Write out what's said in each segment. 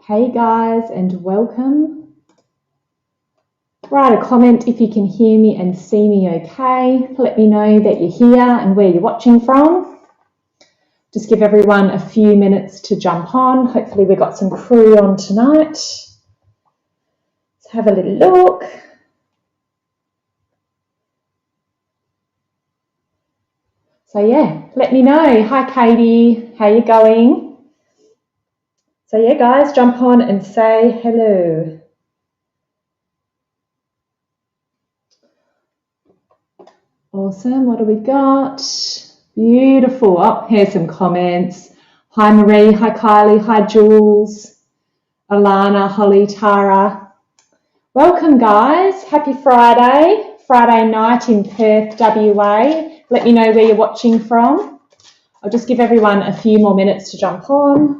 Hey guys, and welcome. Write a comment if you can hear me and see me okay. Let me know that you're here and where you're watching from. Just give everyone a few minutes to jump on. Hopefully we've got some crew on tonight. Let's have a little look. So yeah, let me know. Hi Katie, how you going? So yeah guys, jump on and say hello. Awesome, what do we got? Beautiful. Oh, here's some comments. Hi Marie, hi Kylie, hi Jules, Alana, Holly, Tara. Welcome guys, happy Friday. Friday night in Perth, WA. Let me know where you're watching from. I'll just give everyone a few more minutes to jump on.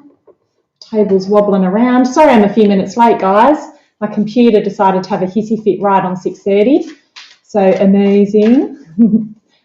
Table's wobbling around. Sorry I'm a few minutes late guys. My computer decided to have a hissy fit right on 6:30. So amazing.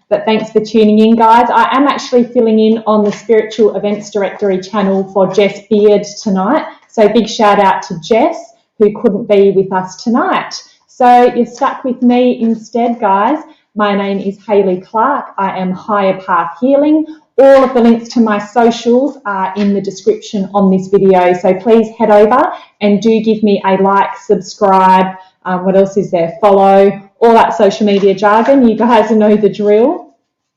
But thanks for tuning in guys. I am actually filling in on the Spiritual Events Directory channel for Jess Beard tonight. So big shout out to Jess who couldn't be with us tonight. So you're stuck with me instead guys. My name is Hayley Clark. I am Higher Path Healing. All of the links to my socials are in the description on this video. So please head over and do give me a like, subscribe, what else is there? Follow, all that social media jargon. You guys know the drill.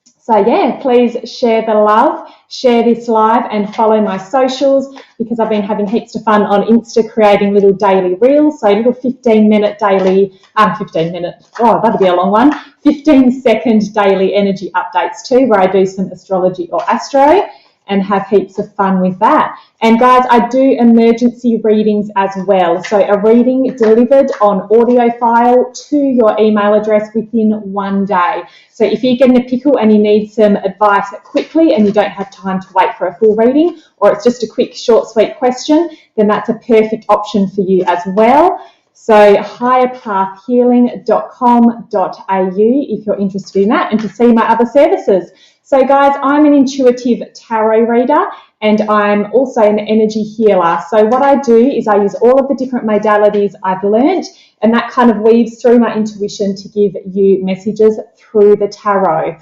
So yeah, please share the love, share this live and follow my socials because I've been having heaps of fun on Insta creating little daily reels. So little 15-minute daily, 15-second daily energy updates too, where I do some astrology or astro and have heaps of fun with that. And guys, I do emergency readings as well. So a reading delivered on audio file to your email address within 1 day. So if you're getting a pickle and you need some advice quickly and you don't have time to wait for a full reading, or it's just a quick, short, sweet question, then that's a perfect option for you as well. So higherpathhealing.com.au if you're interested in that and to see my other services. So guys, I'm an intuitive tarot reader and I'm also an energy healer. So what I do is I use all of the different modalities I've learned and that kind of weaves through my intuition to give you messages through the tarot.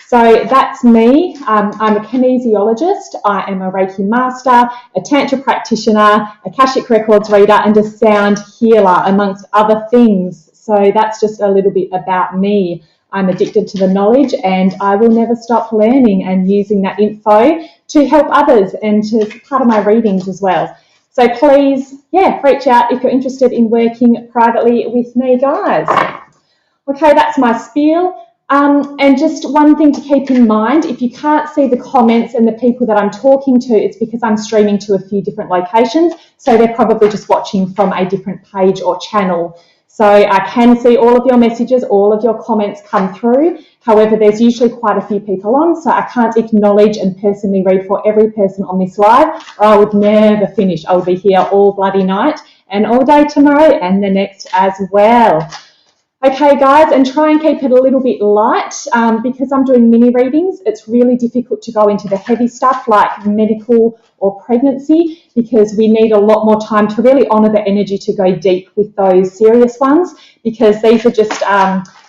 So that's me. I'm a kinesiologist. I am a Reiki master, a Tantra practitioner, Akashic Records reader and a sound healer amongst other things. So that's just a little bit about me. I'm addicted to the knowledge and I will never stop learning and using that info to help others and to part of my readings as well. So please, yeah, reach out if you're interested in working privately with me, guys. Okay, that's my spiel. And just one thing to keep in mind, if you can't see the comments and the people that I'm talking to, it's because I'm streaming to a few different locations. So they're probably just watching from a different page or channel. So I can see all of your messages, all of your comments come through. However, there's usually quite a few people on, so I can't acknowledge and personally read for every person on this live, or I would never finish. I would be here all bloody night and all day tomorrow and the next as well. Okay, guys, and try and keep it a little bit light because I'm doing mini readings. It's really difficult to go into the heavy stuff like medical or pregnancy because we need a lot more time to really honour the energy to go deep with those serious ones because these are just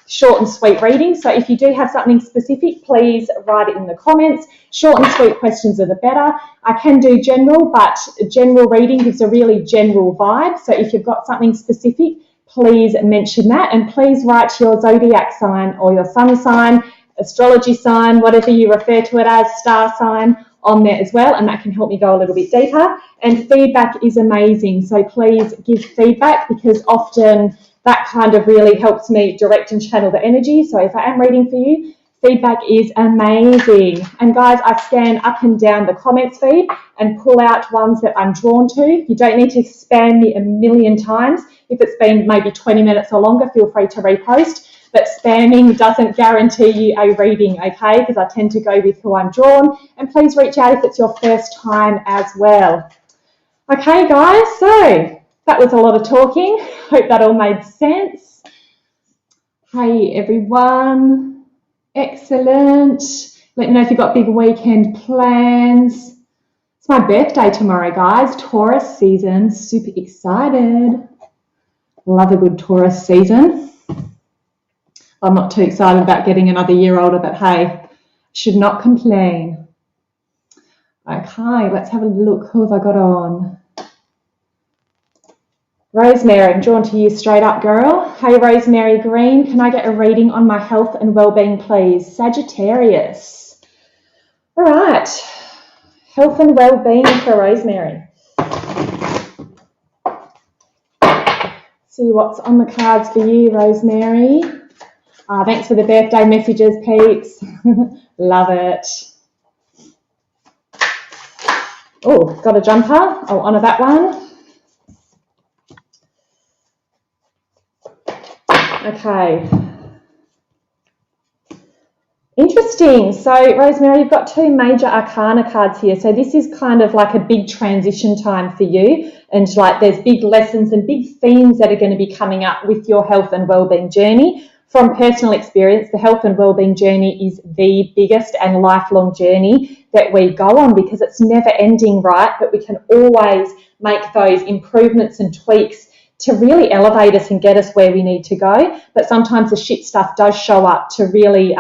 short and sweet readings. So if you do have something specific, please write it in the comments. Short and sweet questions are the better. I can do general, but general reading gives a really general vibe. So if you've got something specific, please mention that and please write your zodiac sign or your sun sign, astrology sign, whatever you refer to it as, star sign on there as well, and that can help me go a little bit deeper. And feedback is amazing, so please give feedback because often that kind of really helps me direct and channel the energy. So if I am reading for you, feedback is amazing. And guys, I scan up and down the comments feed and pull out ones that I'm drawn to. You don't need to spam me a million times. If it's been maybe 20 minutes or longer, feel free to repost. But spamming doesn't guarantee you a reading, okay? Because I tend to go with who I'm drawn. And please reach out if it's your first time as well. Okay, guys, so that was a lot of talking. Hope that all made sense. Hey, everyone. Excellent. Let me know if you've got big weekend plans. It's my birthday tomorrow, guys. Taurus season. Super excited. Love a good Taurus season. I'm not too excited about getting another year older, but hey, should not complain. Okay, let's have a look. Who have I got on? Rosemary, I'm drawn to you straight up, girl. Hey, Rosemary Green, can I get a reading on my health and well-being, please? Sagittarius. All right. Health and well-being for Rosemary. See what's on the cards for you, Rosemary. Thanks for the birthday messages, peeps. Love it. Oh, got a jumper. I'll honour that one. Okay. Interesting. So, Rosemary, you've got two major arcana cards here. So this is kind of like a big transition time for you. And like there's big lessons and big themes that are going to be coming up with your health and wellbeing journey. From personal experience, the health and wellbeing journey is the biggest and lifelong journey that we go on because it's never ending, right? But we can always make those improvements and tweaks to really elevate us and get us where we need to go. But sometimes the shit stuff does show up to really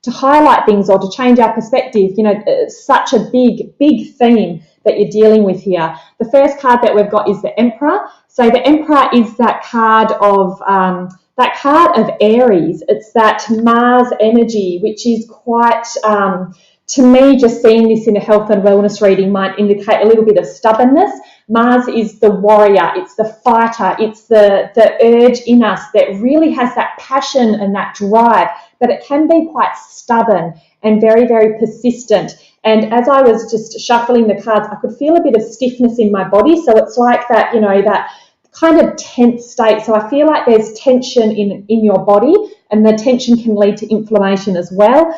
to highlight things or to change our perspective. You know, it's such a big theme that you're dealing with here. The first card that we've got is the Emperor. So the Emperor is that card of Aries. It's that Mars energy, which is quite, to me, just seeing this in a health and wellness reading might indicate a little bit of stubbornness. Mars is the warrior, it's the fighter, it's the urge in us that really has that passion and that drive, but it can be quite stubborn and very, very persistent. And as I was just shuffling the cards, I could feel a bit of stiffness in my body. So it's like that, you know, that kind of tense state. So I feel like there's tension in your body, and the tension can lead to inflammation as well,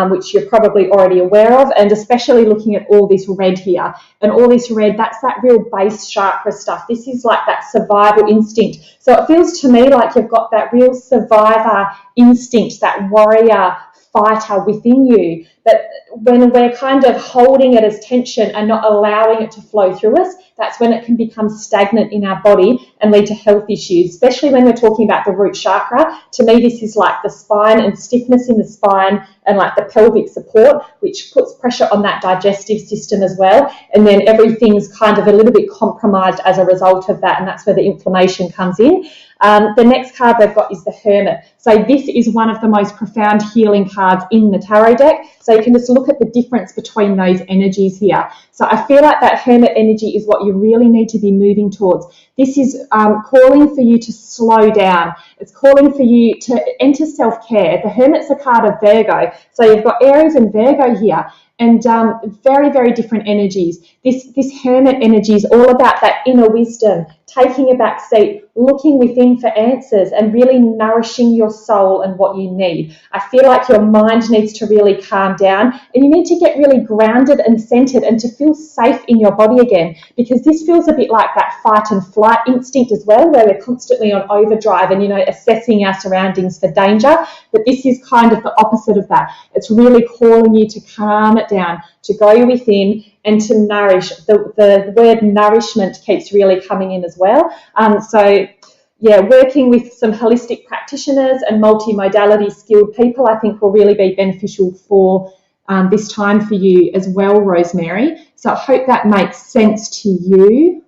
which you're probably already aware of, and especially looking at all this red here. And all this red, that's that real base chakra stuff. This is like that survival instinct. So it feels to me like you've got that real survivor instinct, that warrior fighter within you, that when we're kind of holding it as tension and not allowing it to flow through us, that's when it can become stagnant in our body and lead to health issues, especially when we're talking about the root chakra. To me, this is like the spine and stiffness in the spine and like the pelvic support, which puts pressure on that digestive system as well. And then everything's kind of a little bit compromised as a result of that, and that's where the inflammation comes in. The next card they've got is the Hermit. So this is one of the most profound healing cards in the tarot deck. So you can just look at the difference between those energies here. So I feel like that Hermit energy is what you really need to be moving towards. This is calling for you to slow down. It's calling for you to enter self-care. The Hermit's a card of Virgo. So you've got Aries and Virgo here, and very, very different energies. This Hermit energy is all about that inner wisdom, taking a back seat, looking within for answers, and really nourishing your soul and what you need. I feel like your mind needs to really calm down, and you need to get really grounded and centered and to feel safe in your body again, because this feels a bit like that fight and flight instinct as well, where we're constantly on overdrive and, you know, assessing our surroundings for danger. But this is kind of the opposite of that. It's really calling you to calm it down, to go within and to nourish. The word nourishment keeps really coming in as well. So yeah, working with some holistic practitioners and multi-modality skilled people, I think will really be beneficial for this time for you as well, Rosemary. So I hope that makes sense to you.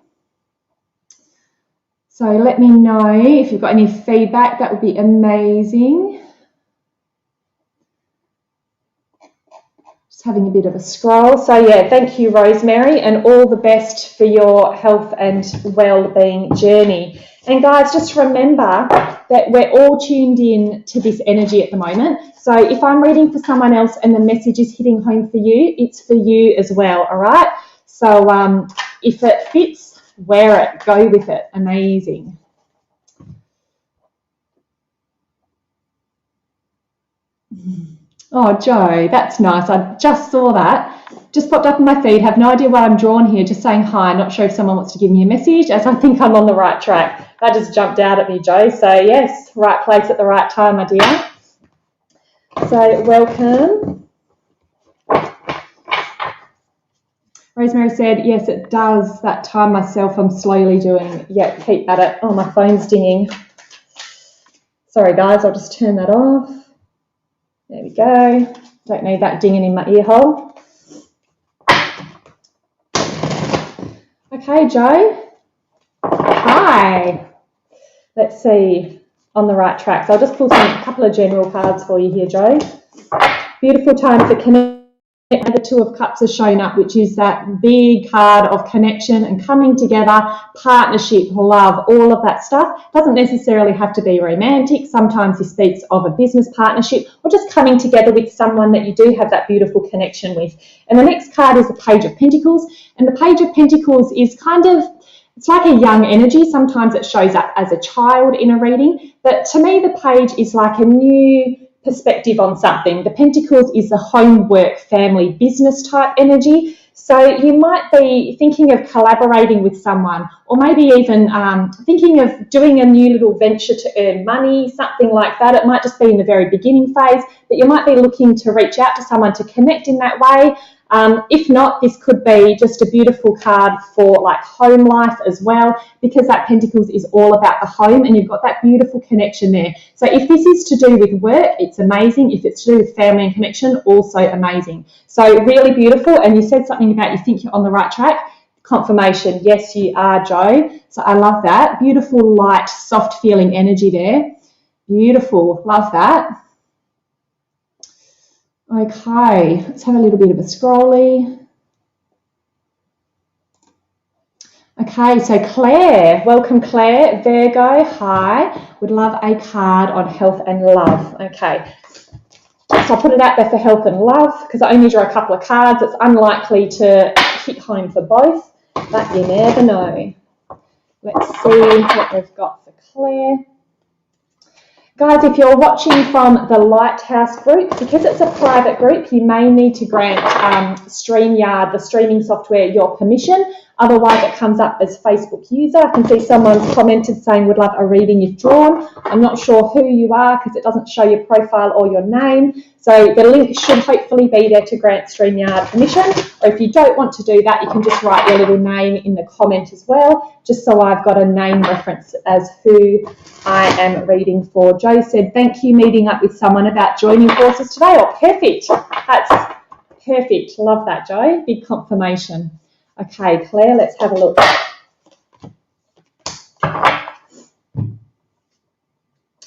So let me know if you've got any feedback. That would be amazing. Having a bit of a scroll. So yeah, thank you, Rosemary, and all the best for your health and well-being journey. And guys, just remember that we're all tuned in to this energy at the moment. So if I'm reading for someone else and the message is hitting home for you, it's for you as well, all right? So if it fits, wear it, go with it. Amazing. Oh, Joe, that's nice. I just saw that. Just popped up in my feed. Have no idea why I'm drawn here. Just saying hi. Not sure if someone wants to give me a message, as I think I'm on the right track. That just jumped out at me, Joe. So, yes, right place at the right time, my dear. So, welcome. Rosemary said, yes, it does. That time myself, I'm slowly doing. Yeah, keep at it. Oh, my phone's dinging. Sorry, guys, I'll just turn that off. There we go. Don't need that dinging in my ear hole. Okay, Joe. Hi. Let's see. On the right track. So I'll just pull a couple of general cards for you here, Joe. Beautiful time for connection. The Two of Cups has shown up, which is that big card of connection and coming together, partnership, love, all of that stuff. Doesn't necessarily have to be romantic. Sometimes he speaks of a business partnership or just coming together with someone that you do have that beautiful connection with. And the next card is the Page of Pentacles. And the Page of Pentacles is kind of, it's like a young energy. Sometimes it shows up as a child in a reading. But to me, the Page is like a new perspective on something. The Pentacles is the homework, family, business type energy. So you might be thinking of collaborating with someone, or maybe even thinking of doing a new little venture to earn money, something like that. It might just be in the very beginning phase, but you might be looking to reach out to someone to connect in that way. If not, this could be just a beautiful card for like home life as well, because that Pentacles is all about the home and you've got that beautiful connection there. So if this is to do with work, it's amazing. If it's to do with family and connection, also amazing. So really beautiful. And you said something about you think you're on the right track. Confirmation. Yes, you are, Joe. So I love that. Beautiful, light, soft feeling energy there. Beautiful. Love that. Okay, let's have a little bit of a scrolly. Okay, so Claire, welcome Claire. Virgo, hi. Would love a card on health and love. Okay, so I put it out there for health and love because I only drew a couple of cards. It's unlikely to hit home for both, but you never know. Let's see what we've got for Claire. Guys, if you're watching from the Lighthouse group, because it's a private group, you may need to grant StreamYard, the streaming software, your permission. Otherwise, it comes up as Facebook user. I can see someone's commented saying, would love a reading if drawn. I'm not sure who you are because it doesn't show your profile or your name. So the link should hopefully be there to grant StreamYard permission. Or if you don't want to do that, you can just write your little name in the comment as well, just so I've got a name reference as who I am reading for. Joe said, thank you, meeting up with someone about joining forces today. Oh, perfect. That's perfect. Love that, Joe. Big confirmation. Okay, Claire, let's have a look.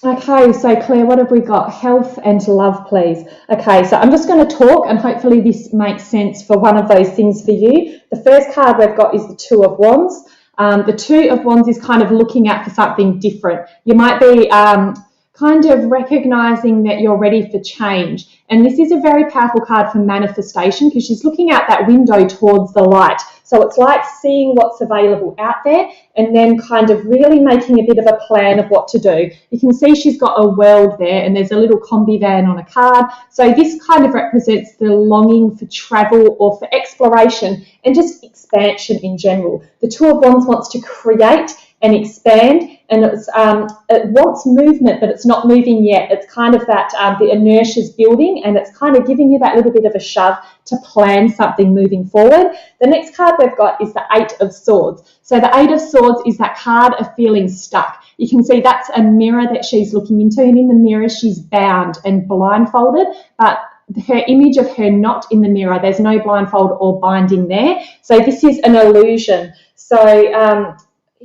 Okay, so Claire, what have we got? Health and love, please. Okay, so I'm just going to talk and hopefully this makes sense for one of those things for you. The first card we've got is the Two of Wands. The Two of Wands is kind of looking out for something different. You might be kind of recognizing that you're ready for change. And this is a very powerful card for manifestation because she's looking out that window towards the light. So it's like seeing what's available out there and then kind of really making a bit of a plan of what to do. You can see she's got a world there and there's a little combi van on a card. So this kind of represents the longing for travel or for exploration and just expansion in general. The Two of Wands wants to create and expand, and it wants movement, but it's not moving yet. It's kind of that the inertia's building, and it's kind of giving you that little bit of a shove to plan something moving forward. The next card we've got is the Eight of Swords. So the Eight of Swords is that card of feeling stuck. You can see that's a mirror that she's looking into, and in the mirror she's bound and blindfolded, but her image of her not in the mirror, there's no blindfold or binding there. So this is an illusion. So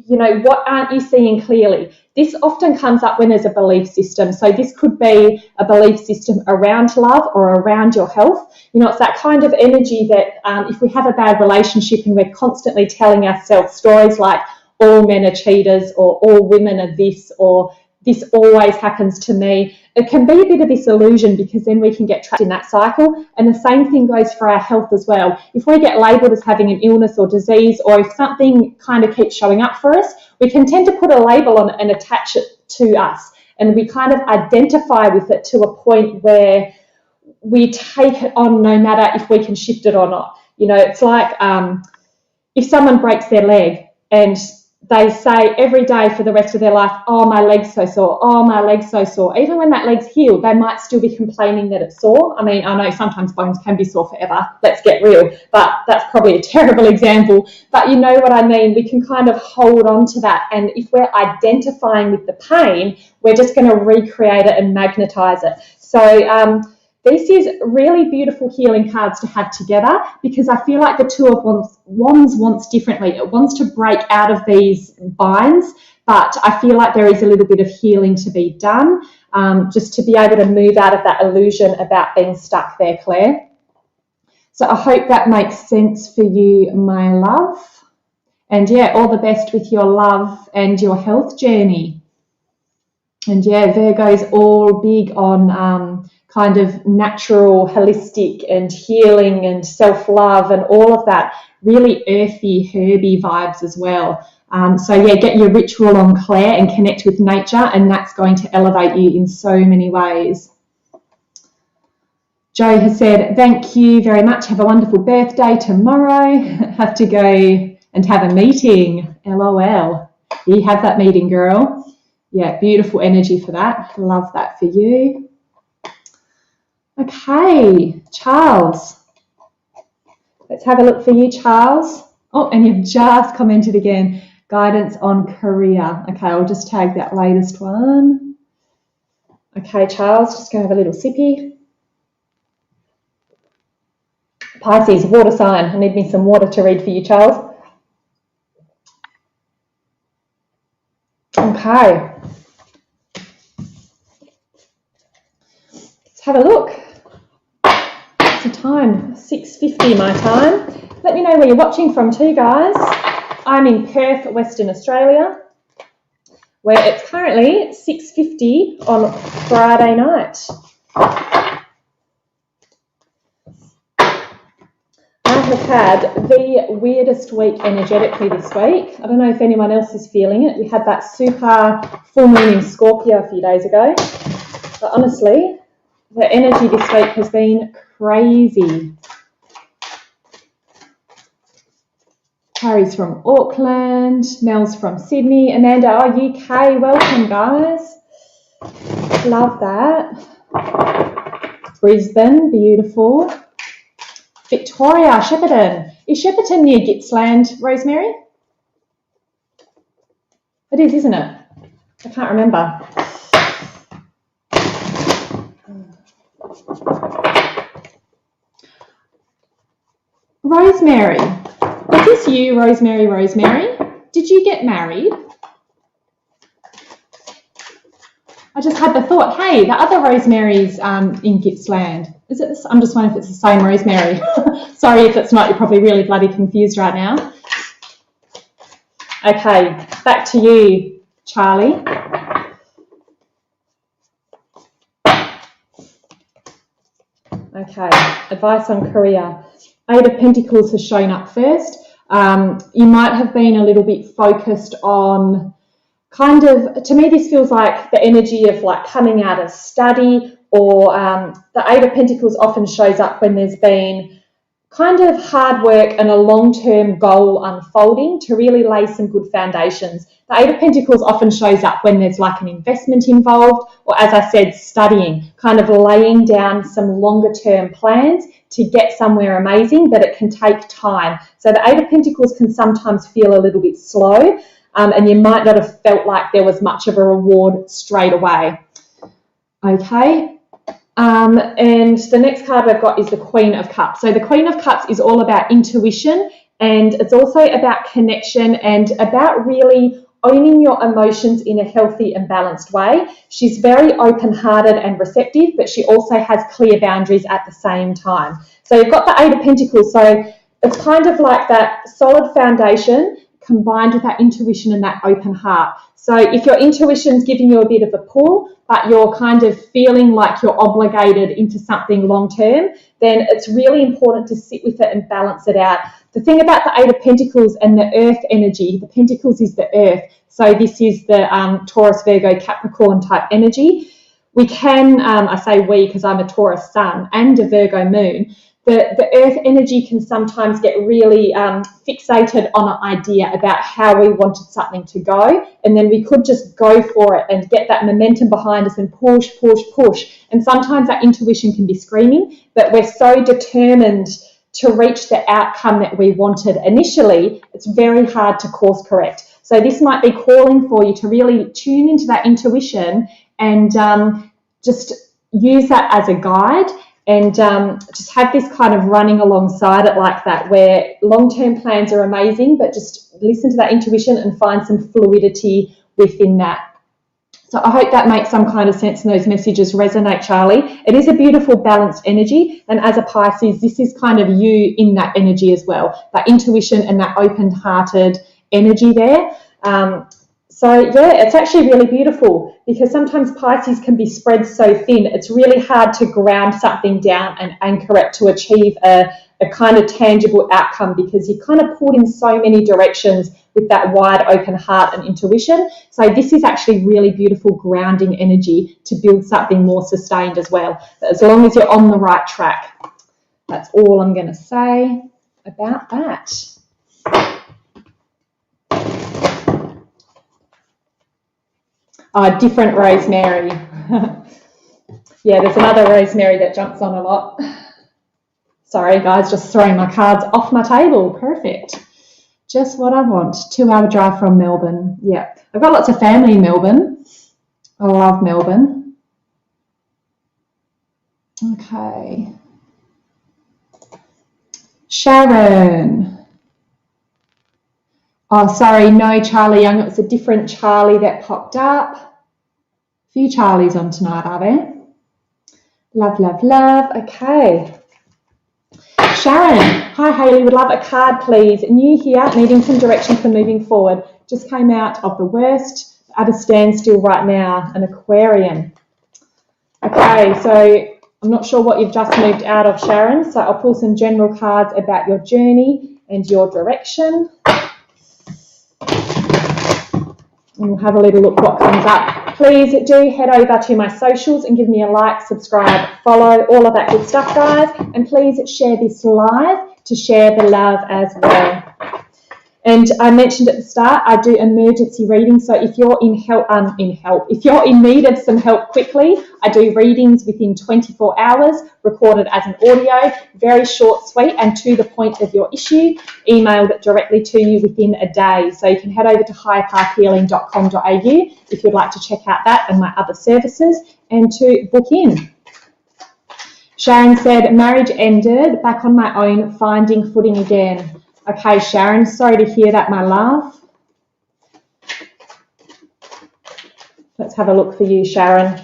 you know, what aren't you seeing clearly? This often comes up when there's a belief system. So this could be a belief system around love or around your health. You know, it's that kind of energy that if we have a bad relationship and we're constantly telling ourselves stories like all men are cheaters or all women are this or this always happens to me, it can be a bit of this illusion because then we can get trapped in that cycle. And the same thing goes for our health as well. If we get labelled as having an illness or disease, or if something kind of keeps showing up for us, we can tend to put a label on it and attach it to us. And we kind of identify with it to a point where we take it on no matter if we can shift it or not. You know, it's like if someone breaks their leg and they say every day for the rest of their life, oh, my leg's so sore, oh, my leg's so sore. Even when that leg's healed, they might still be complaining that it's sore. I mean, I know sometimes bones can be sore forever, let's get real, but that's probably a terrible example. But you know what I mean? We can kind of hold on to that. And if we're identifying with the pain, we're just going to recreate it and magnetize it. So this is really beautiful healing cards to have together, because I feel like the Two of Wands wants differently. It wants to break out of these binds, but I feel like there is a little bit of healing to be done, just to be able to move out of that illusion about being stuck there, Claire. So I hope that makes sense for you, my love. And yeah, all the best with your love and your health journey. And yeah, Virgo's all big on kind of natural, holistic and healing and self-love and all of that, really earthy, herby vibes as well. So yeah, get your ritual on, Claire, and connect with nature, and that's going to elevate you in so many ways. Joe has said, thank you very much. Have a wonderful birthday tomorrow. Have to go and have a meeting. LOL. You have that meeting, girl. Yeah, beautiful energy for that. Love that for you. Okay, Charles. Let's have a look for you, Charles. Oh, and you've just commented again. Guidance on career. Okay, I'll just tag that latest one. Okay, Charles, just going to have a little sippy. Pisces, water sign. I need me some water to read for you, Charles. Okay. Let's have a look. What's the time? 6:50 my time. Let me know where you're watching from too, guys. I'm in Perth, Western Australia, where it's currently 6:50 on Friday night. I have had the weirdest week energetically this week. I don't know if anyone else is feeling it. We had that super full moon in Scorpio a few days ago. But honestly, the energy this week has been crazy. Harry's from Auckland. Mel's from Sydney. Amanda, UK. Welcome, guys. Love that. Brisbane, beautiful. Victoria, Shepparton. Is Shepparton near Gippsland, Rosemary? It is, isn't it? I can't remember. Rosemary. Is this you, Rosemary? Did you get married? I just had the thought, hey, the other Rosemary's in Gippsland. Is it this? I'm just wondering if it's the same Rosemary. Sorry if it's not, you're probably really bloody confused right now. Okay, back to you, Charlie. Okay, advice on career. Eight of Pentacles has shown up first. You might have been a little bit focused on kind of, to me this feels like the energy of like coming out of study, or the Eight of Pentacles often shows up when there's been kind of hard work and a long-term goal unfolding to really lay some good foundations. The Eight of Pentacles often shows up when there's like an investment involved, or as I said, studying, kind of laying down some longer-term plans to get somewhere amazing, but it can take time. So the Eight of Pentacles can sometimes feel a little bit slow, and you might not have felt like there was much of a reward straight away. Okay. And the next card we've got is the Queen of Cups. So the Queen of Cups is all about intuition, and it's also about connection and about really owning your emotions in a healthy and balanced way. She's very open-hearted and receptive, but she also has clear boundaries at the same time. So you've got the Eight of Pentacles. So it's kind of like that solid foundation combined with that intuition and that open heart. So if your intuition's giving you a bit of a pull, but you're kind of feeling like you're obligated into something long term, then it's really important to sit with it and balance it out. The thing about the Eight of Pentacles and the earth energy, the Pentacles is the earth. So this is the Taurus, Virgo, Capricorn type energy. We can, I say we because I'm a Taurus sun and a Virgo moon, the earth energy can sometimes get really fixated on an idea about how we wanted something to go, and then we could just go for it and get that momentum behind us and push, push, push. And sometimes our intuition can be screaming, but we're so determined to reach the outcome that we wanted initially, it's very hard to course correct. So this might be calling for you to really tune into that intuition and just use that as a guide, and just have this kind of running alongside it like that, where long-term plans are amazing, but just listen to that intuition and find some fluidity within that. So I hope that makes some kind of sense and those messages resonate, Charlie. It is a beautiful balanced energy, and as a Pisces, this is kind of you in that energy as well, that intuition and that open-hearted energy there. So yeah, it's actually really beautiful, because sometimes Pisces can be spread so thin, it's really hard to ground something down and anchor it to achieve a kind of tangible outcome, because you kind of pulled in so many directions with that wide open heart and intuition. So this is actually really beautiful grounding energy to build something more sustained as well, but as long as you're on the right track. That's all I'm going to say about that. Different Rosemary. Yeah, there's another Rosemary that jumps on a lot. Sorry, guys, just throwing my cards off my table. Perfect. Just what I want. 2-hour drive from Melbourne. Yeah, I've got lots of family in Melbourne. I love Melbourne. Okay. Sharon. Oh, sorry, no Charlie Young. It was a different Charlie that popped up. A few Charlies on tonight, are there? Love, love, love. Okay. Sharon. Hi, Hayley. Would love a card, please. New here, needing some direction for moving forward. Just came out of the worst, at a standstill right now, an Aquarian. Okay, so I'm not sure what you've just moved out of, Sharon, so I'll pull some general cards about your journey and your direction. And we'll have a little look what comes up. Please do head over to my socials and give me a like, subscribe, follow, all of that good stuff, guys. And please share this live to share the love as well. And I mentioned at the start, I do emergency readings. So if you're if you're in need of some help quickly, I do readings within 24 hours, recorded as an audio, very short, sweet, and to the point of your issue, emailed directly to you within a day. So you can head over to highpathhealing.com.au if you'd like to check out that and my other services and to book in. Sharon said, marriage ended, back on my own, finding footing again. Okay, Sharon, sorry to hear that, my love. Let's have a look for you, Sharon.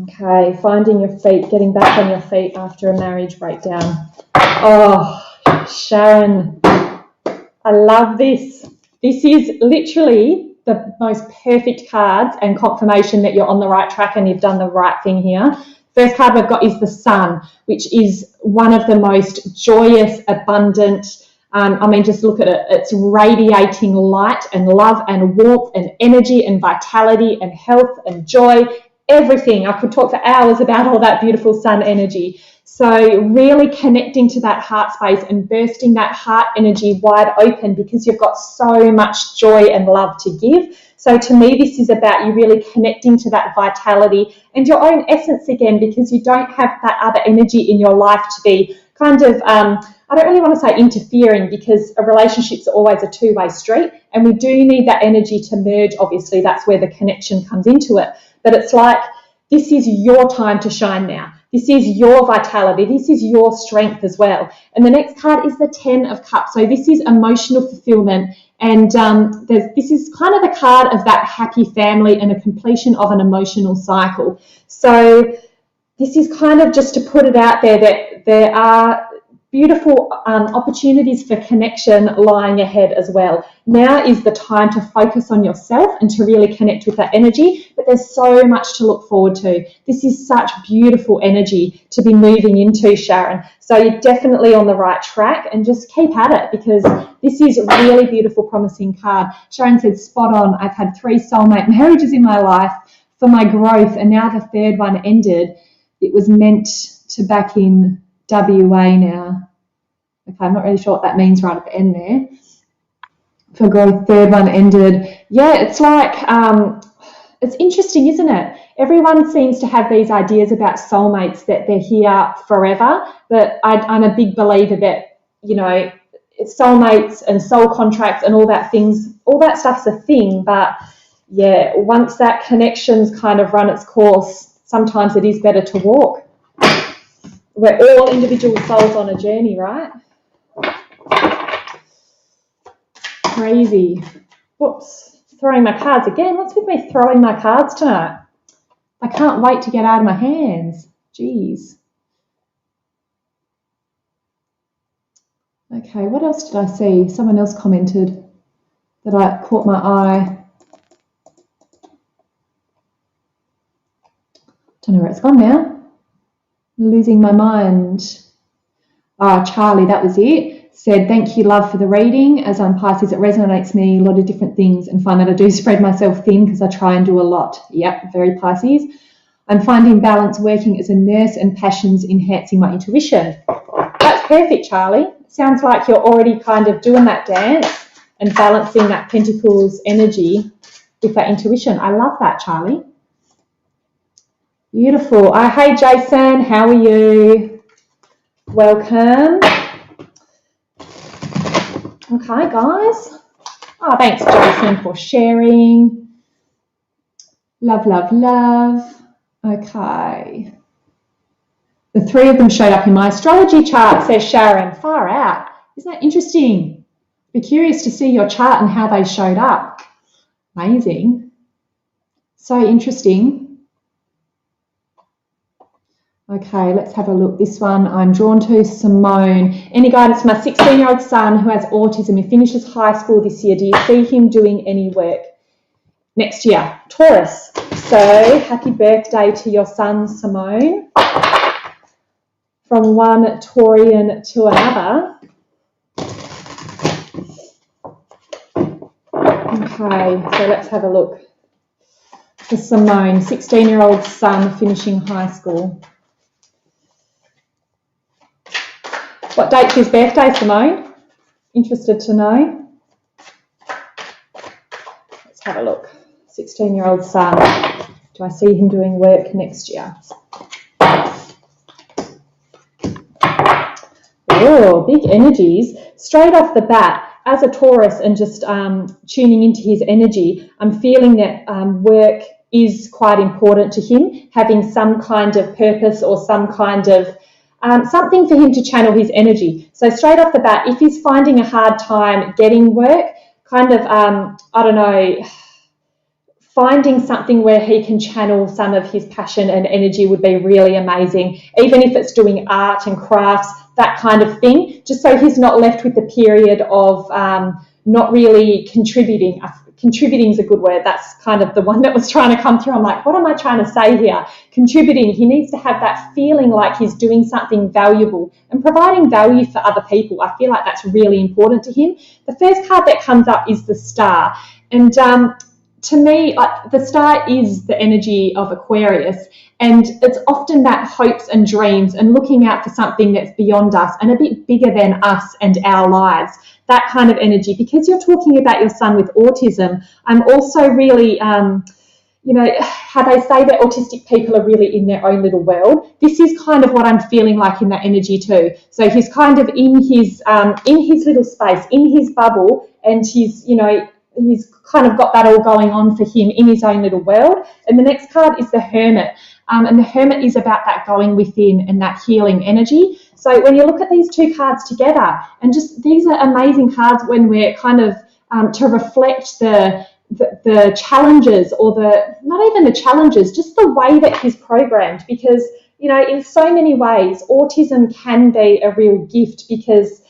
Okay, finding your feet, getting back on your feet after a marriage breakdown. Oh, Sharon, I love this. This is literally the most perfect cards and confirmation that you're on the right track and you've done the right thing here. First card we've got is the Sun, which is one of the most joyous, abundant, just look at it. It's radiating light and love and warmth and energy and vitality and health and joy, everything. I could talk for hours about all that beautiful Sun energy. So really connecting to that heart space and bursting that heart energy wide open, because you've got so much joy and love to give. So to me, this is about you really connecting to that vitality and your own essence again, because you don't have that other energy in your life to be kind of, I don't really want to say interfering, because a relationship's always a two-way street, and we do need that energy to merge. Obviously, that's where the connection comes into it. But it's like, this is your time to shine now. This is your vitality. This is your strength as well. And the next card is the 10 of Cups. So this is emotional fulfillment. And this is kind of the card of that happy family and a completion of an emotional cycle. So this is kind of just to put it out there that there are beautiful opportunities for connection lying ahead as well. Now is the time to focus on yourself and to really connect with that energy, but there's so much to look forward to. This is such beautiful energy to be moving into, Sharon. So you're definitely on the right track, and just keep at it, because this is a really beautiful, promising card. Sharon said, spot on. I've had 3 soulmate marriages in my life for my growth, and now the 3rd one ended. It was meant to back in WA now. Okay, I'm not really sure what that means right at the end there. For growth, third one ended. Yeah, it's like, it's interesting, isn't it? Everyone seems to have these ideas about soulmates, that they're here forever. But I'm a big believer that, you know, soulmates and soul contracts and all that stuff's a thing. But yeah, once that connection's kind of run its course, sometimes it is better to walk. We're all individual souls on a journey, right? Crazy. Whoops, throwing my cards again. What's with me throwing my cards tonight? I can't wait to get out of my hands. Jeez. Okay, what else did I see? Someone else commented that I caught my eye. Don't know where it's gone now. Losing my mind. Charlie, that was it. Said, thank you, love, for the reading. As I'm Pisces, it resonates with me, a lot of different things, and find that I do spread myself thin because I try and do a lot. Yep, very Pisces. I'm finding balance working as a nurse and passions enhancing my intuition. That's perfect, Charlie. Sounds like you're already kind of doing that dance and balancing that Pentacles energy with that intuition. I love that, Charlie. Beautiful. Hey, Jason, how are you? Welcome. Okay, guys. Oh, thanks, Jason, for sharing. Love, love, love. Okay. The three of them showed up in my astrology chart, says Sharon. Far out. Isn't that interesting? Be curious to see your chart and how they showed up. Amazing. So interesting. Okay, let's have a look. This one I'm drawn to, Simone. Any guidance for my 16-year-old son who has autism? He finishes high school this year. Do you see him doing any work next year? Taurus. So happy birthday to your son, Simone. From one Taurian to another. Okay, so let's have a look. For Simone, 16-year-old son finishing high school. What date's his birthday, Simone? Interested to know. Let's have a look. 16-year-old son. Do I see him doing work next year? Oh, big energies. Straight off the bat, as a Taurus and just tuning into his energy, I'm feeling that work is quite important to him, having some kind of purpose or some kind of something for him to channel his energy. So straight off the bat, if he's finding a hard time getting work, kind of, I don't know, finding something where he can channel some of his passion and energy would be really amazing, even if it's doing art and crafts, that kind of thing, just so he's not left with the period of not really contributing. Contributing is a good word. That's kind of the one that was trying to come through. I'm like, what am I trying to say here? Contributing. He needs to have that feeling like he's doing something valuable and providing value for other people. I feel like that's really important to him. The first card that comes up is the Star. And to me, like, the Star is the energy of Aquarius, and it's often that hopes and dreams and looking out for something that's beyond us and a bit bigger than us and our lives, that kind of energy. Because you're talking about your son with autism, I'm also really, you know, how they say that autistic people are really in their own little world. This is kind of what I'm feeling like in that energy too. So he's kind of in his little space, in his bubble, and he's, you know, he's kind of got that all going on for him in his own little world. And the next card is the Hermit. And the Hermit is about that going within and that healing energy. So when you look at these two cards together, and just these are amazing cards when we're kind of to reflect the challenges, or not even the challenges, just the way that he's programmed. Because, you know, in so many ways, autism can be a real gift because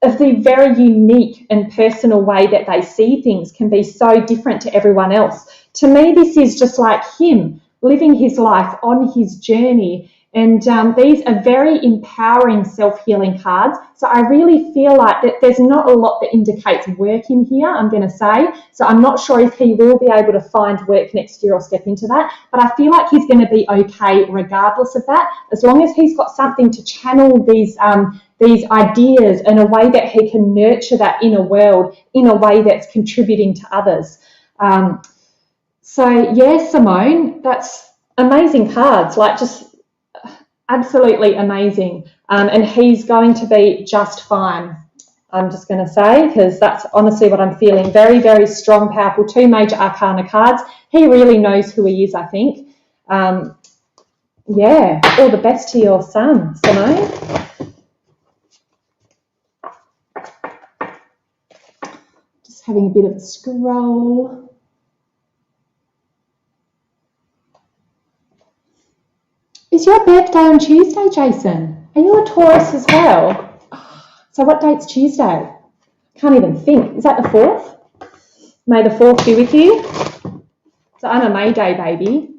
of the very unique and personal way that they see things can be so different to everyone else. To me, this is just like him living his life on his journey And these are very empowering self-healing cards. So I really feel like that there's not a lot that indicates work in here, I'm going to say. So I'm not sure if he will be able to find work next year or step into that. But I feel like he's going to be okay regardless of that, as long as he's got something to channel these ideas in a way that he can nurture that inner world in a way that's contributing to others. So yeah, Simone, that's amazing cards, like just absolutely amazing. And he's going to be just fine, I'm just going to say, because that's honestly what I'm feeling. Very, very strong, powerful, 2 major arcana cards. He really knows who he is, I think. Yeah, all the best to your son, Simone. Just having a bit of a scroll. Is your birthday on Tuesday, Jason? Are you a Taurus as well? So what date's Tuesday? Can't even think. Is that the 4th? May the 4th be with you. So I'm a May Day baby.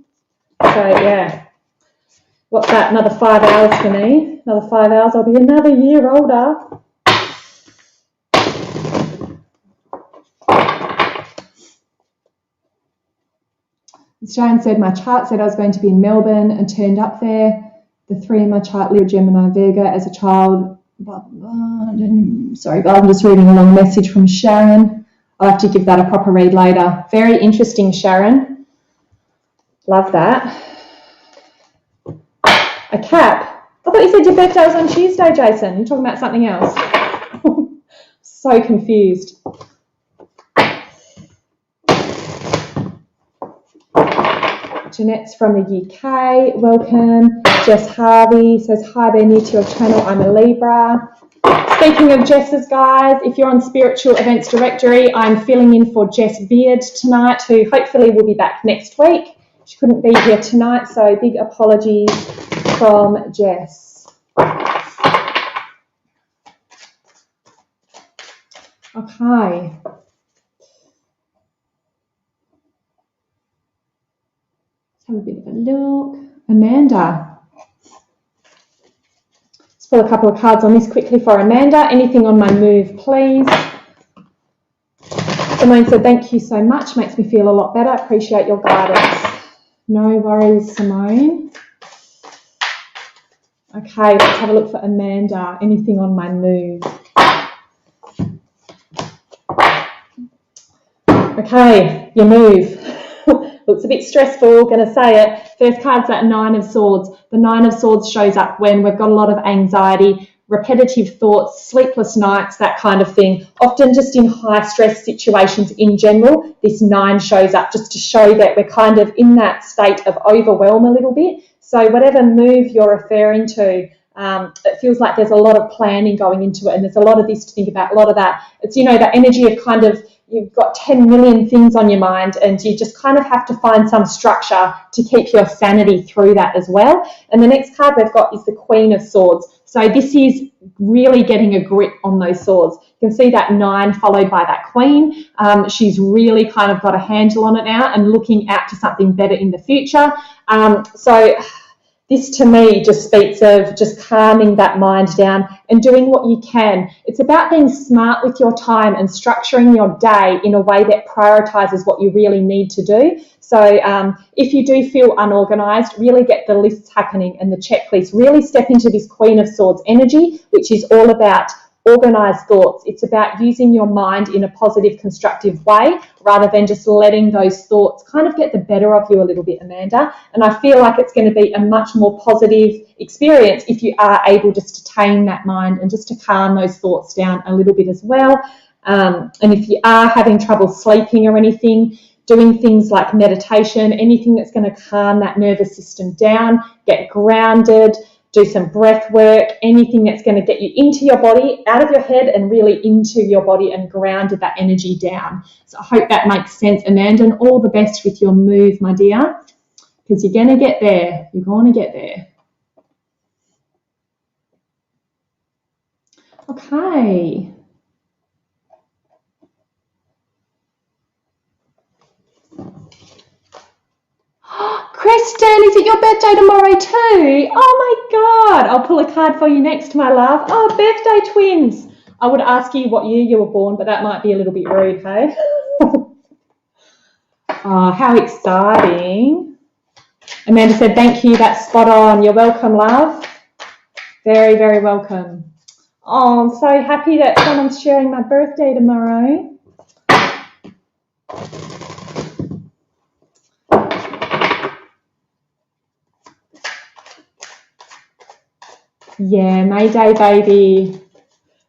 So yeah. What's that? Another 5 hours for me. Another 5 hours. I'll be another year older. Sharon said my chart said I was going to be in Melbourne and turned up there. The 3 in my chart, Leo, Gemini, Virgo, as a child. Blah, blah, blah. Sorry, but I'm just reading a long message from Sharon. I'll have to give that a proper read later. Very interesting, Sharon. Love that. A cap? I thought you said your birthday was on Tuesday, Jason. You're talking about something else. So confused. Jeanette's from the UK, welcome. Jess Harvey says, hi there, new to your channel, I'm a Libra. Speaking of Jess's, guys, if you're on Spiritual Events Directory, I'm filling in for Jess Beard tonight, who hopefully will be back next week. She couldn't be here tonight, so big apologies from Jess. Okay. Have a bit of a look. Amanda. Let's pull a couple of cards on this quickly for Amanda. Anything on my move, please. Simone said, thank you so much. Makes me feel a lot better. Appreciate your guidance. No worries, Simone. Okay, let's have a look for Amanda. Anything on my move. Okay, your move. Looks a bit stressful, going to say it. First card's that 9 of Swords. The 9 of Swords shows up when we've got a lot of anxiety, repetitive thoughts, sleepless nights, that kind of thing. Often just in high stress situations in general, this 9 shows up just to show that we're kind of in that state of overwhelm a little bit. So whatever move you're referring to, it feels like there's a lot of planning going into it, and there's a lot of this to think about, a lot of that. It's, you know, the energy of kind of, you've got 10 million things on your mind, and you just kind of have to find some structure to keep your sanity through that as well. And the next card we've got is the Queen of Swords. So this is really getting a grip on those swords. You can see that 9 followed by that Queen. She's really kind of got a handle on it now and looking out to something better in the future. So this to me just speaks of just calming that mind down and doing what you can. It's about being smart with your time and structuring your day in a way that prioritises what you really need to do. So if you do feel unorganised, really get the lists happening and the checklist. Really step into this Queen of Swords energy, which is all about organised thoughts. It's about using your mind in a positive, constructive way rather than just letting those thoughts kind of get the better of you a little bit, Amanda. And I feel like it's going to be a much more positive experience if you are able just to tame that mind and just to calm those thoughts down a little bit as well. And if you are having trouble sleeping or anything, doing things like meditation, anything that's going to calm that nervous system down, get grounded, do some breath work, anything that's going to get you into your body, out of your head and really into your body and grounded that energy down. So I hope that makes sense, Amanda, and all the best with your move, my dear, because you're going to get there. You're going to get there. Okay. Kristen, is it your birthday tomorrow too? Oh my God. I'll pull a card for you next, my love. Oh, birthday twins. I would ask you what year you were born, but that might be a little bit rude, hey? Oh, how exciting. Amanda said, thank you, that's spot on. You're welcome, love. Very, very welcome. Oh, I'm so happy that someone's sharing my birthday tomorrow. Yeah, Mayday, baby.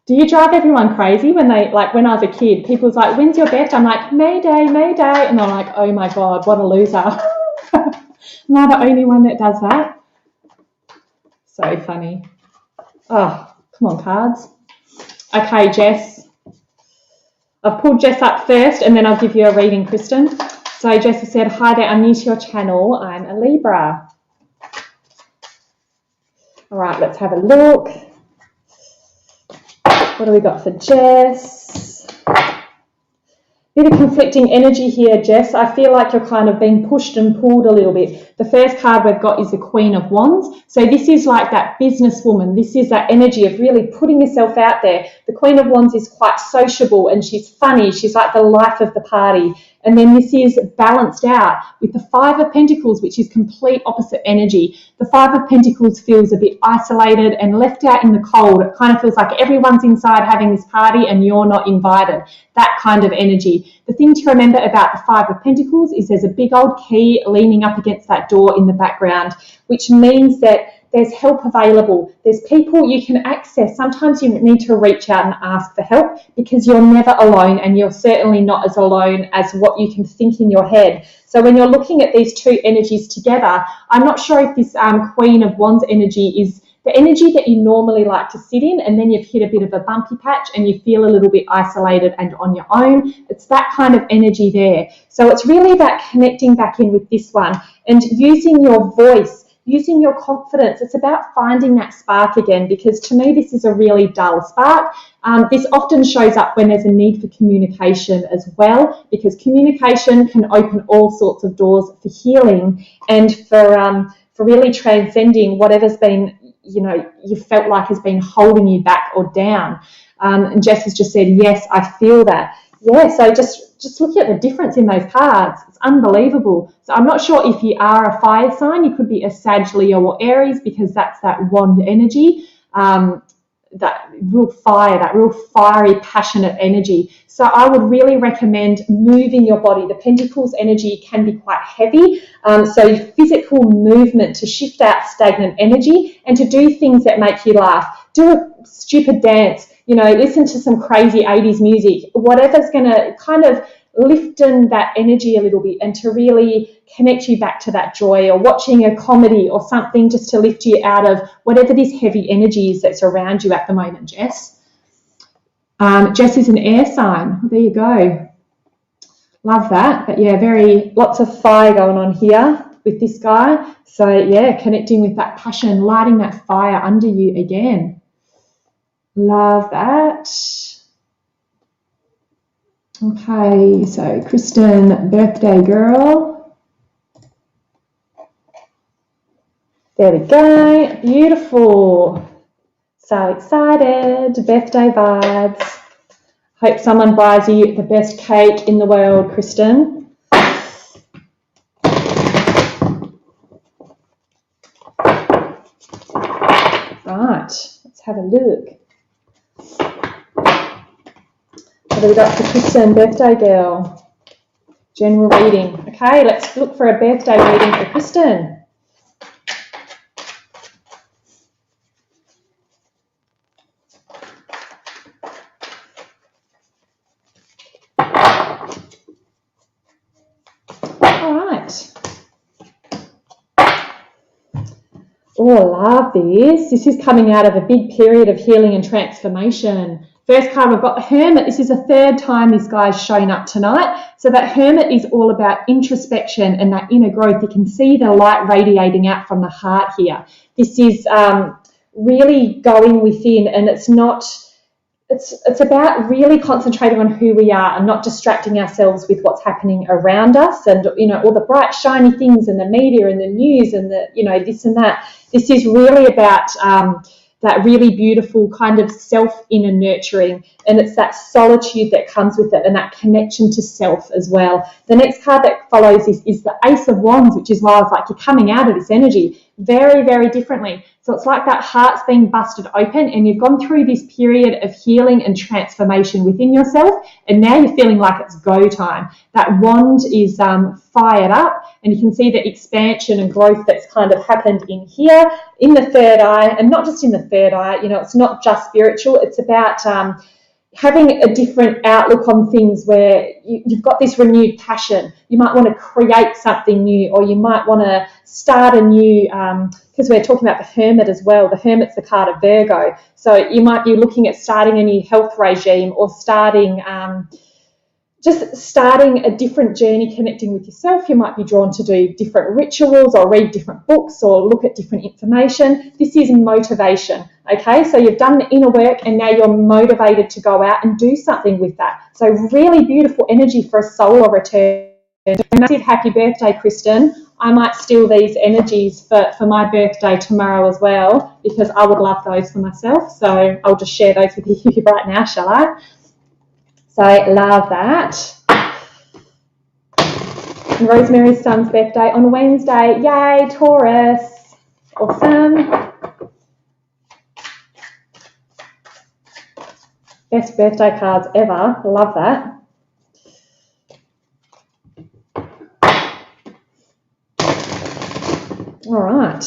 Do you drive everyone crazy when they, like when I was a kid, people was like, when's your birthday? I'm like, Mayday, Mayday. And they're like, oh my God, what a loser. Am I the only one that does that? So funny. Oh, come on, cards. Okay, Jess. I've pulled Jess up first and then I'll give you a reading, Kristen. So Jess has said, hi there, I'm new to your channel. I'm a Libra. All right, let's have a look. What do we got for Jess? Bit of conflicting energy here, Jess. I feel like you're kind of being pushed and pulled a little bit. The first card we've got is the Queen of Wands. So this is like that businesswoman. This is that energy of really putting yourself out there. The Queen of Wands is quite sociable and she's funny. She's like the life of the party. And then this is balanced out with the Five of Pentacles, which is complete opposite energy. The Five of Pentacles feels a bit isolated and left out in the cold. It kind of feels like everyone's inside having this party and you're not invited. That kind of energy. The thing to remember about the Five of Pentacles is there's a big old key leaning up against that door in the background, which means that there's help available. There's people you can access. Sometimes you need to reach out and ask for help because you're never alone and you're certainly not as alone as what you can think in your head. So when you're looking at these two energies together, I'm not sure if this Queen of Wands energy is the energy that you normally like to sit in and then you've hit a bit of a bumpy patch and you feel a little bit isolated and on your own. It's that kind of energy there. So it's really about connecting back in with this one and using your voice, using your confidence. It's about finding that spark again, because to me this is a really dull spark. This often shows up when there's a need for communication as well, because communication can open all sorts of doors for healing and for really transcending whatever's been, you felt like has been holding you back or down. And Jess has just said, yes, I feel that. Yeah, so just looking at the difference in those cards, it's unbelievable. So I'm not sure if you are a fire sign. You could be a Sag, Leo or Aries, because that's that wand energy, that real fire, that real fiery, passionate energy. So I would really recommend moving your body. The Pentacles energy can be quite heavy. So physical movement to shift out stagnant energy and to do things that make you laugh. Do a stupid dance. Listen to some crazy 80s music, whatever's going to kind of liften that energy a little bit and to really connect you back to that joy, or watching a comedy or something just to lift you out of whatever this heavy energy is that's around you at the moment, Jess. Jess is an air sign. There you go. Love that. But yeah, lots of fire going on here with this guy. So yeah, connecting with that passion, lighting that fire under you again. Love that. Okay, so Kristen, birthday girl. There we go. Beautiful. So excited. Birthday vibes. Hope someone buys you the best cake in the world, Kristen. Right, let's have a look. What have we got for Kristen, birthday girl? General reading. Okay, let's look for a birthday reading for Kristen. All right. Oh, I love this. This is coming out of a big period of healing and transformation. First card, we've got the Hermit. This is the third time this guy's shown up tonight. So that Hermit is all about introspection and that inner growth. You can see the light radiating out from the heart here. This is really going within, and it's not it's about really concentrating on who we are and not distracting ourselves with what's happening around us and, you know, all the bright, shiny things and the media and the news and the, you know, this and that. This is really about that really beautiful kind of self-inner nurturing, and it's that solitude that comes with it and that connection to self as well. The next card that follows is the Ace of Wands, which is why I was like, you're coming out of this energy very, very differently. So it's like that heart's being busted open and you've gone through this period of healing and transformation within yourself, and now you're feeling like it's go time. That wand is fired up, and you can see the expansion and growth that's kind of happened in here, in the third eye, and not just in the third eye. You know, it's not just spiritual, it's about having a different outlook on things where you've got this renewed passion. You might want to create something new, or you might want to start a new, because we're talking about the Hermit as well. The Hermit's the card of Virgo. So you might be looking at starting a new health regime, or starting a different journey connecting with yourself. You might be drawn to do different rituals or read different books or look at different information. This is motivation, okay? So you've done the inner work and now you're motivated to go out and do something with that. So really beautiful energy for a solar return. Massive happy birthday, Kristen. I might steal these energies for my birthday tomorrow as well, because I would love those for myself. So I'll just share those with you right now, shall I? So love that. And Rosemary's son's birthday on Wednesday. Yay, Taurus. Awesome. Best birthday cards ever. Love that. All right.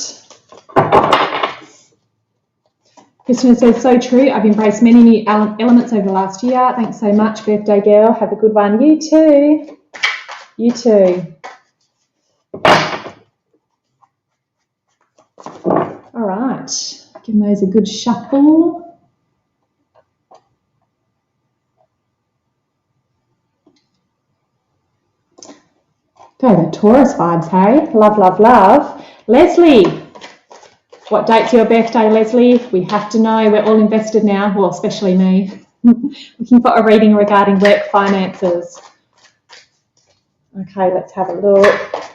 Christina says, so true. I've embraced many new elements over the last year. Thanks so much, birthday girl. Have a good one. You too. You too. All right. Give those a good shuffle. Go the Taurus vibes, hey? Love, love, love. Leslie. What date's your birthday, Leslie? We have to know. We're all invested now. Well, especially me. Looking for a reading regarding work finances. Okay, let's have a look.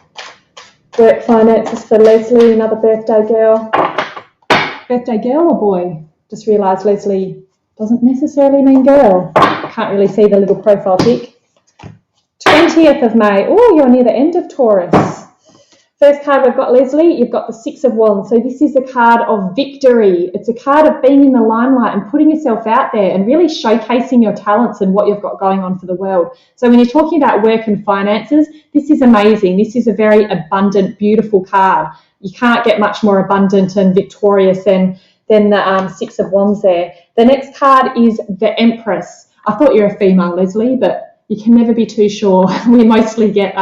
Work finances for Leslie, another birthday girl. Birthday girl or boy? Just realised Leslie doesn't necessarily mean girl. Can't really see the little profile pic. 20th of May. Oh, you're near the end of Taurus. First card we've got, Leslie, you've got the Six of Wands. So this is the card of victory. It's a card of being in the limelight and putting yourself out there and really showcasing your talents and what you've got going on for the world. So when you're talking about work and finances, this is amazing. This is a very abundant, beautiful card. You can't get much more abundant and victorious than the Six of Wands there. The next card is the Empress. I thought you were a female, Leslie, but you can never be too sure. We mostly get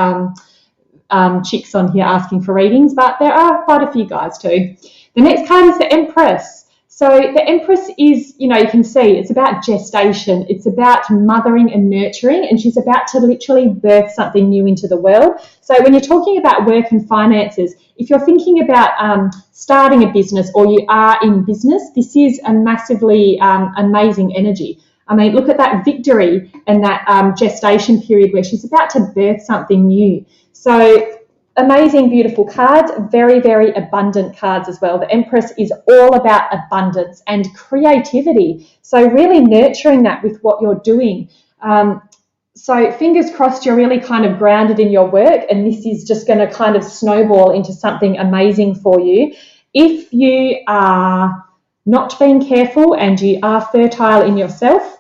chicks on here asking for readings, but there are quite a few guys too. The next card is the Empress. So the Empress is, you know, you can see it's about gestation. It's about mothering and nurturing, and she's about to literally birth something new into the world. So when you're talking about work and finances, if you're thinking about starting a business or you are in business, this is a massively amazing energy. I mean, look at that victory and that gestation period where she's about to birth something new. So amazing, beautiful cards, very, very abundant cards as well. The Empress is all about abundance and creativity. So really nurturing that with what you're doing. So fingers crossed you're really kind of grounded in your work, and this is just going to kind of snowball into something amazing for you. If you are not being careful and you are fertile in yourself,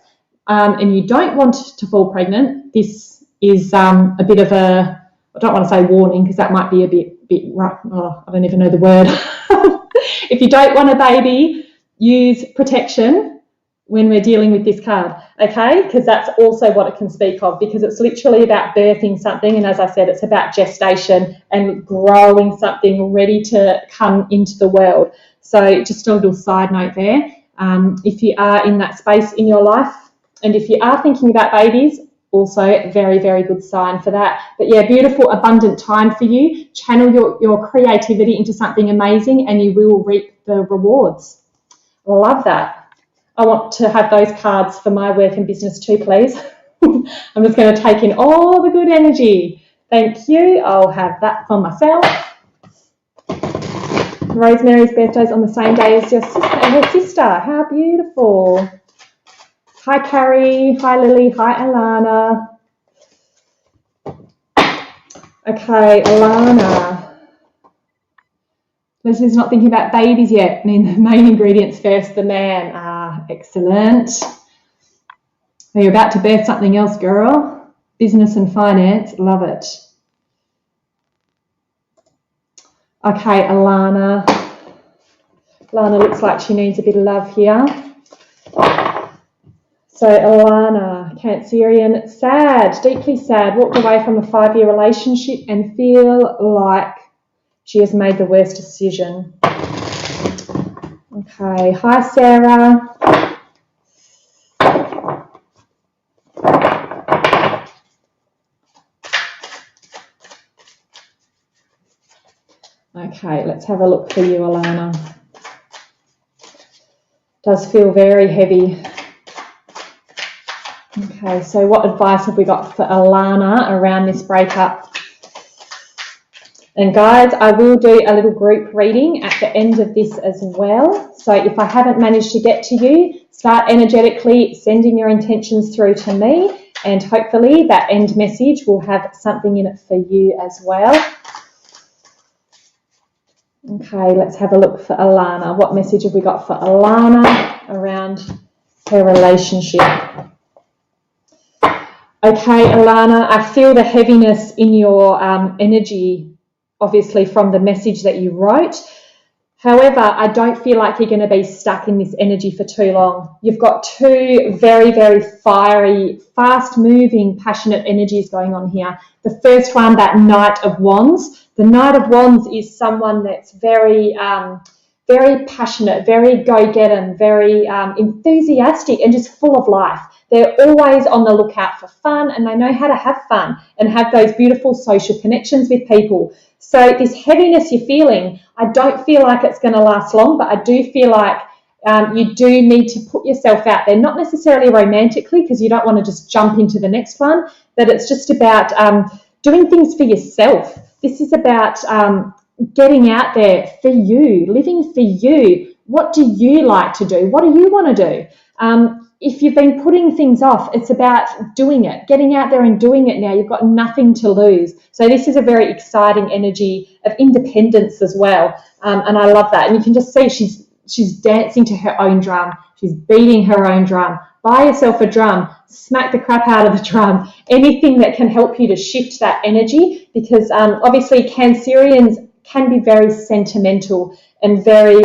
and you don't want to fall pregnant, this is a bit of a, I don't want to say warning because that might be a bit I don't even know the word. If you don't want a baby, use protection when we're dealing with this card, okay? Because that's also what it can speak of, because it's literally about birthing something, and as I said, it's about gestation and growing something ready to come into the world. So just a little side note there. If you are in that space in your life, and if you are thinking about babies, also very, very good sign for that. But yeah, beautiful, abundant time for you. Channel your creativity into something amazing and you will reap the rewards. Love that. I want to have those cards for my work and business too, please. I'm just going to take in all the good energy. Thank you. I'll have that for myself. Rosemary's birthday's on the same day as your sister and her sister. How beautiful. Hi, Carrie. Hi, Lily. Hi, Alana. Okay, Alana. Leslie's not thinking about babies yet. I mean, the main ingredients first, the man. Ah, excellent. Are you about to birth something else, girl? Business and finance. Love it. Okay, Alana. Alana looks like she needs a bit of love here. So Alana, Cancerian, sad, deeply sad, walked away from a 5-year relationship and feel like she has made the worst decision. Okay, hi Sarah. Okay, let's have a look for you, Alana. Does feel very heavy. Okay, so what advice have we got for Alana around this breakup? And guys, I will do a little group reading at the end of this as well. So if I haven't managed to get to you, start energetically sending your intentions through to me, and hopefully that end message will have something in it for you as well. Okay, let's have a look for Alana. What message have we got for Alana around her relationship? Okay, Alana, I feel the heaviness in your energy, obviously, from the message that you wrote. However, I don't feel like you're going to be stuck in this energy for too long. You've got two very, very fiery, fast-moving, passionate energies going on here. The first one, that Knight of Wands. The Knight of Wands is someone that's very, very passionate, very go-getter, very enthusiastic and just full of life. They're always on the lookout for fun, and they know how to have fun and have those beautiful social connections with people. So this heaviness you're feeling, I don't feel like it's going to last long, but I do feel like you do need to put yourself out there, not necessarily romantically, because you don't want to just jump into the next one, but it's just about doing things for yourself. This is about getting out there for you, living for you. What do you like to do? What do you want to do? If you've been putting things off, it's about doing it, getting out there and doing it now. You've got nothing to lose. So this is a very exciting energy of independence as well. And I love that. And you can just see she's dancing to her own drum. She's beating her own drum. Buy yourself a drum, smack the crap out of the drum. Anything that can help you to shift that energy, because obviously Cancerians can be very sentimental and very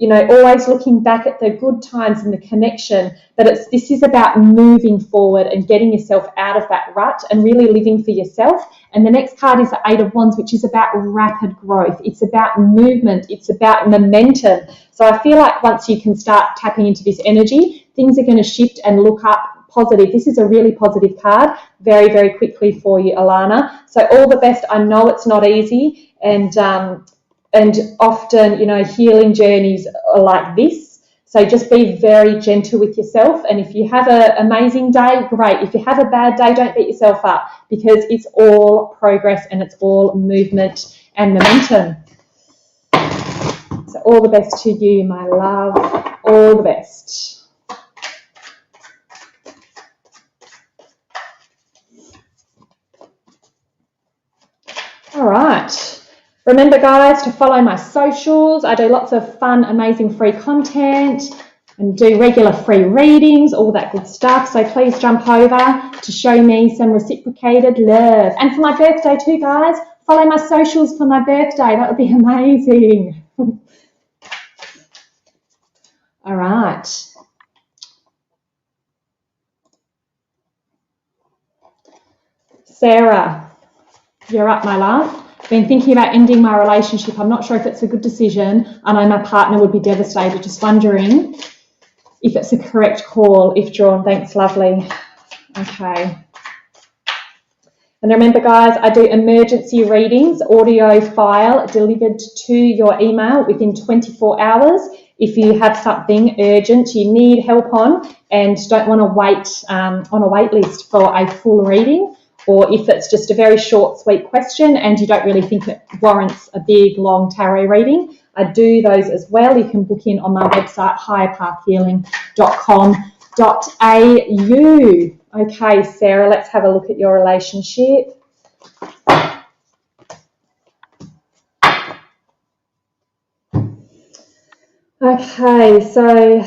always looking back at the good times and the connection, but this is about moving forward and getting yourself out of that rut and really living for yourself. And the next card is the 8 of Wands, which is about rapid growth. It's about movement. It's about momentum. So I feel like once you can start tapping into this energy, things are going to shift and look up positive. This is a really positive card very, very quickly for you, Alana. So all the best. I know it's not easy, and often, healing journeys are like this. So just be very gentle with yourself. And if you have an amazing day, great. If you have a bad day, don't beat yourself up, because it's all progress and it's all movement and momentum. So all the best to you, my love. All the best. All right. Remember, guys, to follow my socials. I do lots of fun, amazing free content and do regular free readings, all that good stuff. So please jump over to show me some reciprocated love. And for my birthday too, guys, follow my socials for my birthday. That would be amazing. All right. Sarah, you're up, my love. Been thinking about ending my relationship. I'm not sure if it's a good decision. I know my partner would be devastated. Just wondering if it's a correct call, if drawn. Thanks, lovely. Okay. And remember, guys, I do emergency readings, audio file delivered to your email within 24 hours. if you have something urgent you need help on and don't want to wait on a wait list for a full reading, or if it's just a very short, sweet question and you don't really think it warrants a big, long tarot reading, I do those as well. You can book in on my website, higherpathhealing.com.au. Okay, Sarah, let's have a look at your relationship. Okay, so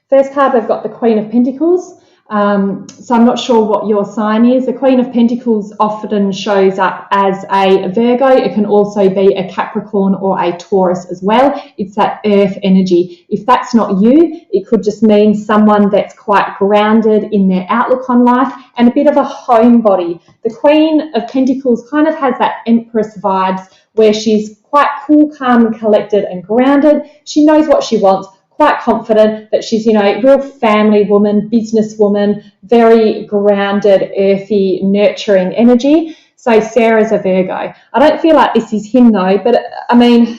first card, we've got the Queen of Pentacles. So I'm not sure what your sign is. The Queen of Pentacles often shows up as a Virgo. It can also be a Capricorn or a Taurus as well. It's that earth energy. If that's not you, it could just mean someone that's quite grounded in their outlook on life and a bit of a homebody. The Queen of Pentacles kind of has that Empress vibes where she's quite cool, calm, and collected and grounded. She knows what she wants. Quite confident that she's, you know, real family woman, business woman, very grounded, earthy, nurturing energy. So Sarah's a Virgo. I don't feel like this is him though, but I mean,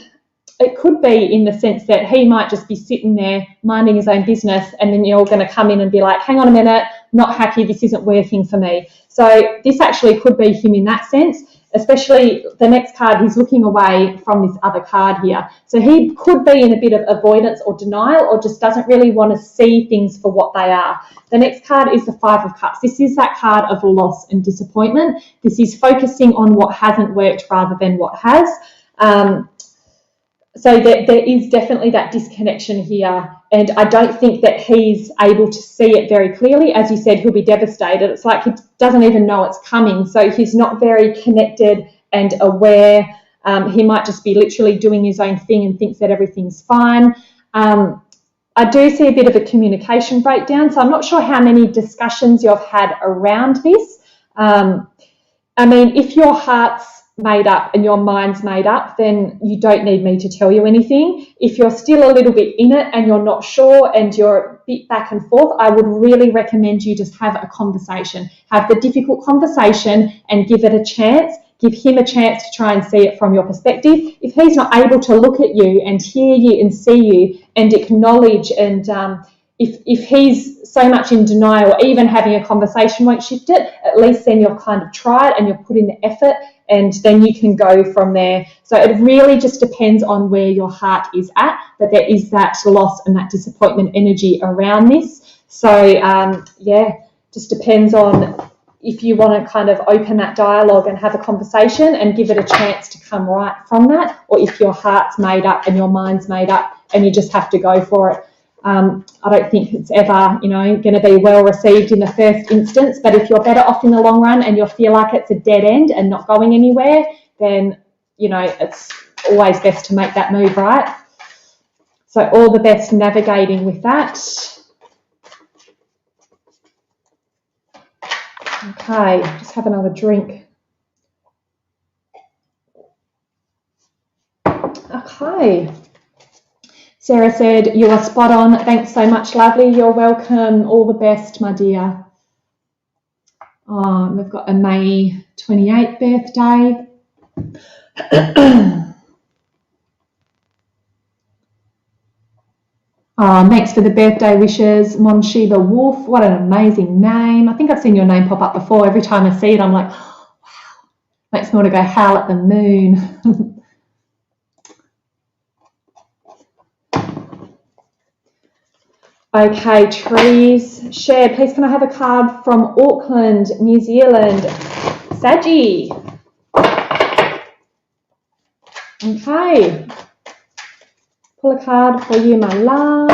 it could be in the sense that he might just be sitting there minding his own business and then you're going to come in and be like, hang on a minute, not happy, this isn't working for me. So this actually could be him in that sense. Especially the next card, he's looking away from this other card here. So he could be in a bit of avoidance or denial or just doesn't really want to see things for what they are. The next card is the Five of Cups. This is that card of loss and disappointment. This is focusing on what hasn't worked rather than what has. So there is definitely that disconnection here. And I don't think that he's able to see it very clearly. As you said, he'll be devastated. It's like he doesn't even know it's coming. So he's not very connected and aware. He might just be literally doing his own thing and thinks that everything's fine. I do see a bit of a communication breakdown. So I'm not sure how many discussions you've had around this. I mean, if your heart's made up and your mind's made up, then you don't need me to tell you anything. If you're still a little bit in it and you're not sure and you're a bit back and forth, I would really recommend you just have a conversation. Have the difficult conversation and give it a chance. Give him a chance to try and see it from your perspective. If he's not able to look at you and hear you and see you and acknowledge, and if he's so much in denial, even having a conversation won't shift it, at least then you've kind of tried and you've put in the effort, and then you can go from there. So it really just depends on where your heart is at, but there is that loss and that disappointment energy around this. So yeah, just depends on if you want to kind of open that dialogue and have a conversation and give it a chance to come right from that, or if your heart's made up and your mind's made up and you just have to go for it. I don't think it's ever, you know, going to be well received in the first instance, but if you're better off in the long run and you feel like it's a dead end and not going anywhere, then, you know, it's always best to make that move, right? So all the best navigating with that. Okay, just have another drink. Okay. Sarah said, you are spot on. Thanks so much, lovely. You're welcome. All the best, my dear. Oh, we've got a May 28th birthday. Oh, thanks for the birthday wishes, Monshiba Wolf. What an amazing name. I think I've seen your name pop up before. Every time I see it, I'm like, oh, wow. Makes me want to go howl at the moon. Okay, trees. Share, please can I have a card from Auckland, New Zealand? Saggy. Okay. Pull a card for you, my love.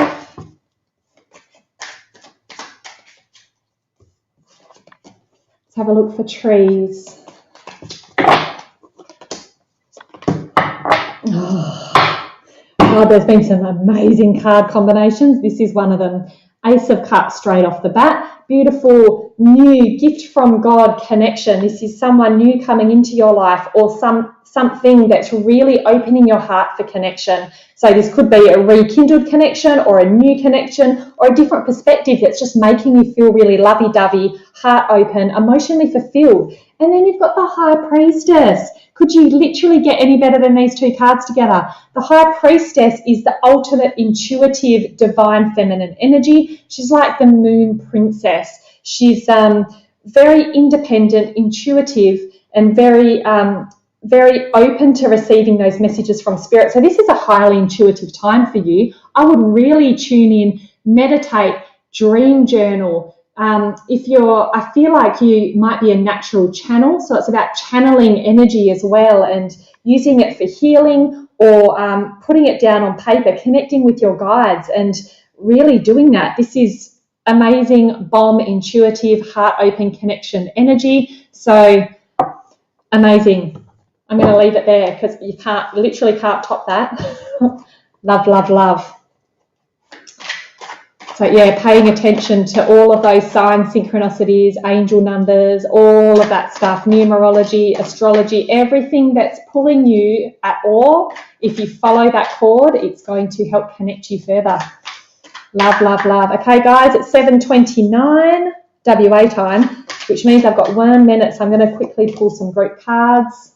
Let's have a look for trees. Oh, there's been some amazing card combinations. This is one of them. Ace of Cups straight off the bat. Beautiful new gift from God connection. This is someone new coming into your life, or something that's really opening your heart for connection. So this could be a rekindled connection or a new connection or a different perspective that's just making you feel really lovey-dovey, heart open, emotionally fulfilled. And then you've got the High Priestess. Could you literally get any better than these two cards together? The High Priestess is the ultimate intuitive, divine feminine energy. She's like the moon princess. She's very independent, intuitive, and very open to receiving those messages from spirit. So this is a highly intuitive time for you. I would really tune in, meditate, dream journal. I feel like you might be a natural channel, so it's about channeling energy as well and using it for healing or putting it down on paper, connecting with your guides and really doing that. This is amazing, bomb, intuitive, heart open connection energy. So amazing. I'm going to leave it there because you literally can't top that. Love, love, love. So yeah, paying attention to all of those signs, synchronicities, angel numbers, all of that stuff, numerology, astrology, everything that's pulling you at all. If you follow that cord, it's going to help connect you further. Love, love, love. Okay, guys, it's 7:29 WA time, which means I've got 1 minute, so I'm going to quickly pull some group cards.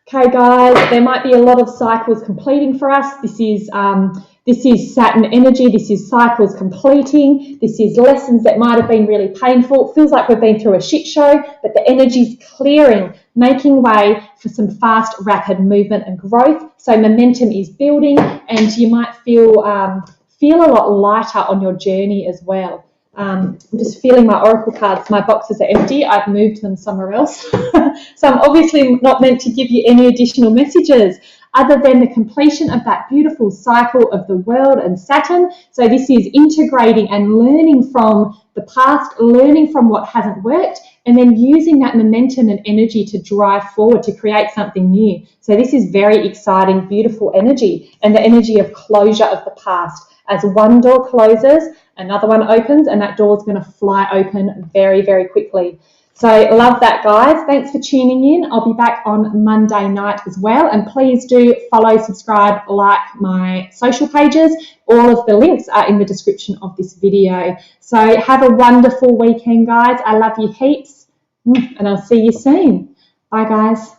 Okay, guys, there might be a lot of cycles completing for us. This is Saturn energy. This is cycles completing. This is lessons that might have been really painful. It feels like we've been through a shit show, but the energy's clearing, making way for some fast, rapid movement and growth. So momentum is building, and you might feel a lot lighter on your journey as well. I'm just feeling my oracle cards. My boxes are empty. I've moved them somewhere else. So I'm obviously not meant to give you any additional messages other than the completion of that beautiful cycle of the world and Saturn. So this is integrating and learning from the past, learning from what hasn't worked, and then using that momentum and energy to drive forward to create something new. So this is very exciting, beautiful energy, and the energy of closure of the past. As one door closes, another one opens, and that door is going to fly open very, very quickly. So love that, guys. Thanks for tuning in. I'll be back on Monday night as well. And please do follow, subscribe, like my social pages. All of the links are in the description of this video. So have a wonderful weekend, guys. I love you heaps. And I'll see you soon. Bye, guys.